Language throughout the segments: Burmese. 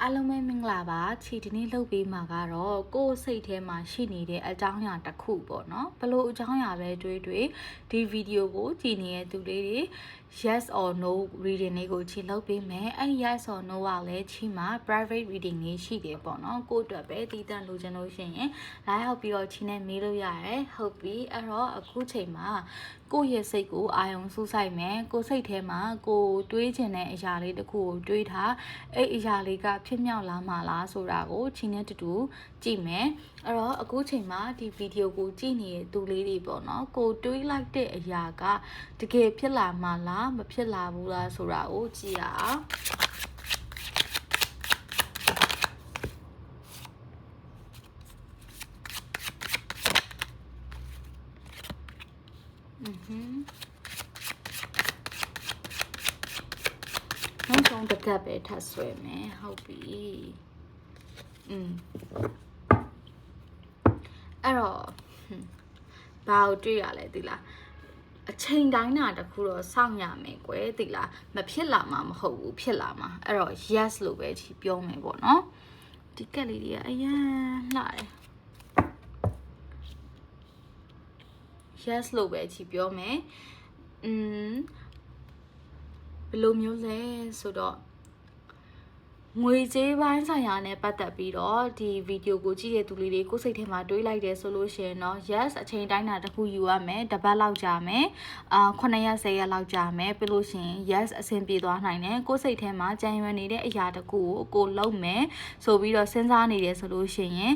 အားလုံးပဲမင်္ဂလာပါခြေဒီနေ့လုပ်ပေးမှာကတော့ကိုယ်စိတ်ထဲမှာရှိနေတဲ့အကြောင်းအရာတစ်ခုပေါ့နော်ဘလို့အကြောင်းအရာပဲတွေးဒီဗီဒီယိုကိုကြည့်နေတဲ့သူလေးတွေ yes or no reading လေးကိုခြေလုပ်ပေးမယ်အဲ့ yes or no ကလည်းခြေမှာ private reading လေးရှိတယ်ပေါ့နော်ကိုယ့်အတွက်ပဲတည်တံ့လိုချင်လို့ရှိရင်လာရောက်ပြီးတော့ခြေနဲ့မေးလို့ရတယ်ဟုတ်ပြီအဲ့တော့အခုချိန်မှာကိုယ့်ရဲ့စိတ်ကိုအာရုံစူးစိုက်မယ်ကိုယ်စိတ်ထဲမှာကိုတွေးချင်တဲ့အရာလေးတစ်ခုကိုတွေးထားအဲ့အရာလေးကဖြစ်မြောက်လာမှာလားဆိုတာကိုခြေနဲ့တူတူကြည့်မယ်အဲ့တော့အခုချိန်မှာဒီဗီဒီယိုကိုကြည့်နေတဲ့သူလေးတွေပေါ့နော်ကိုတွေးလိုက်တဲ့အရာကတကယ်ဖြစ်လာမှာလားမဖြစ်လာဘူးလားဆိုတာကိုကြည့်ရအောင်နောက်ဆုံးတစ်ကပ်ပဲထပ်ဆွဲမယ်ဟုတ်ပြီအဲ့တော့ဘာကိုတွေ့ရလဲသိလားအချိန်တိုင်းတာတခုတော့စောင့်ရမယ်ကွယ်သိလားမဖြစ်လာမှာမဟုတ်ဘူးဖြစ်လာမှာအဲ့တော့ yes လို့ပဲဒီပြောမယ်ပေါ့နော်ဒီကက်လေးတွေကအရန်လှတယ် yes လို့ပဲဒီပြောမယ်ဘယ်လိုမျိုးလဲဆိုတော့ငွေကြေးပိုင်းဆိုင်ရာနဲ့ပတ်သက်ပြီးတော့ဒီဗီဒီယိုကိုကြည့်တဲ့သူလေးတွေကိုစိတ်ထဲမှာတွေးလိုက်တယ်ဆိုလို့ရှိရင်တော့ yes အချိန်တိုင်းတာတစ်ခုယူရမယ်တစ်ပတ်လောက်ကြာမယ်9ရက်10ရက်လောက်ကြာမယ်ပြီးလို့ရှိရင် yes အဆင်ပြေသွားနိုင်တယ်ကိုယ်စိတ်ထဲမှာကြံရွယ်နေတဲ့အရာတစ်ခုကိုလုပ်မယ်ဆိုပြီးတော့စဉ်းစားနေတယ်ဆိုလို့ရှိရင်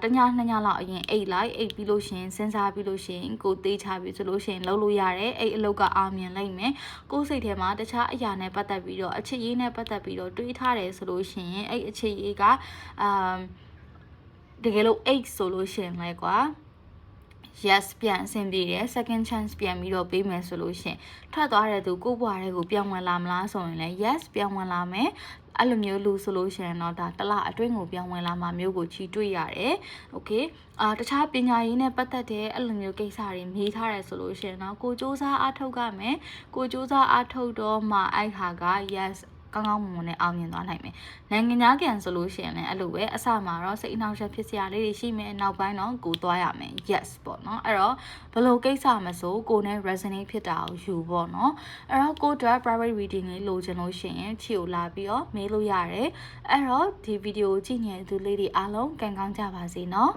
တည2ညလောက်အရင်အိတ်လိုက်အိတ်ပြီးလို့ရှိရင်စဉ်းစားပြီးလို့ရှိရင်ကိုသေးချပြီးဆိုလို့ရှိရင်လုပ်လို့ရတယ်အဲ့အလုပ်ကအောင်မြင်လိုက်မယ်ကိုယ်စိတ်ထဲမှာတခြားအရာနဲ့ပတ်သက်ပြီးတော့အချစ်ရေးနဲ့ပတ်သက်ပြီးတော့တွေးထားတယ်ဆိုလို့ရှိရင်အဲ့အခြေအေးကတကယ်လို့ 8 ဆိုလို့ရှိရင်လဲကွာ yes ပြန်အဆင်ပြေတယ် second chance ပြန်ပြီးတော့ပေးမယ်ဆိုလို့ရှိရင်ထွက်သွားတဲ့သူကိုယ့်ဘဝတွေကိုပြန်ဝင်လာမလားဆိုရင်လဲ yes ပြန်ဝင်လာမယ်အဲ့လိုမျိုးလူဆိုလို့ရှိရင်တော့ဒါတလအတွင်းကိုပြန်ဝင်လာမှာမျိုးကိုချီတွေ့ရတယ်။ Okay တခြားပညာရေးနဲ့ပတ်သက်တဲ့အဲ့လိုမျိုးကိစ္စတွေမေးထားတယ်ဆိုလို့ရှိရင်တော့ကိုစူးစမ်းအားထုတ်ရမယ်။ကိုစူးစမ်းအားထုတ်တော့မှအဲ့ဟာက yesကောင်းကောင်းမွန်မွန်နဲ့အောင်မြင်သွားနိုင်မယ်။နိုင်ငံသားကန်ဆိုလို့ရှိရင်လည်းအဲ့လိုပဲအစမှာတော့စိတ်အနှောက်အယှက်ဖြစ်စရာလေးတွေရှိမယ်နောက်ပိုင်းတော့ကိုသွားရမယ် yes ပေါ့နော်အဲ့တော့ဘယ်လိုကိစ္စမဆိုကိုနဲ့ resonate ဖြစ်တာကိုယူပေါ့နော်အဲ့တော့ကိုအတွက် private reading လေးလိုချင်လို့ရှိရင်ချီကိုလာပြီးတော့မေးလို့ရတယ်အဲ့တော့ဒီဗီဒီယိုကြည့်နေတဲ့သူလေးတွေအားလုံးကံကောင်းကြပါစေနော်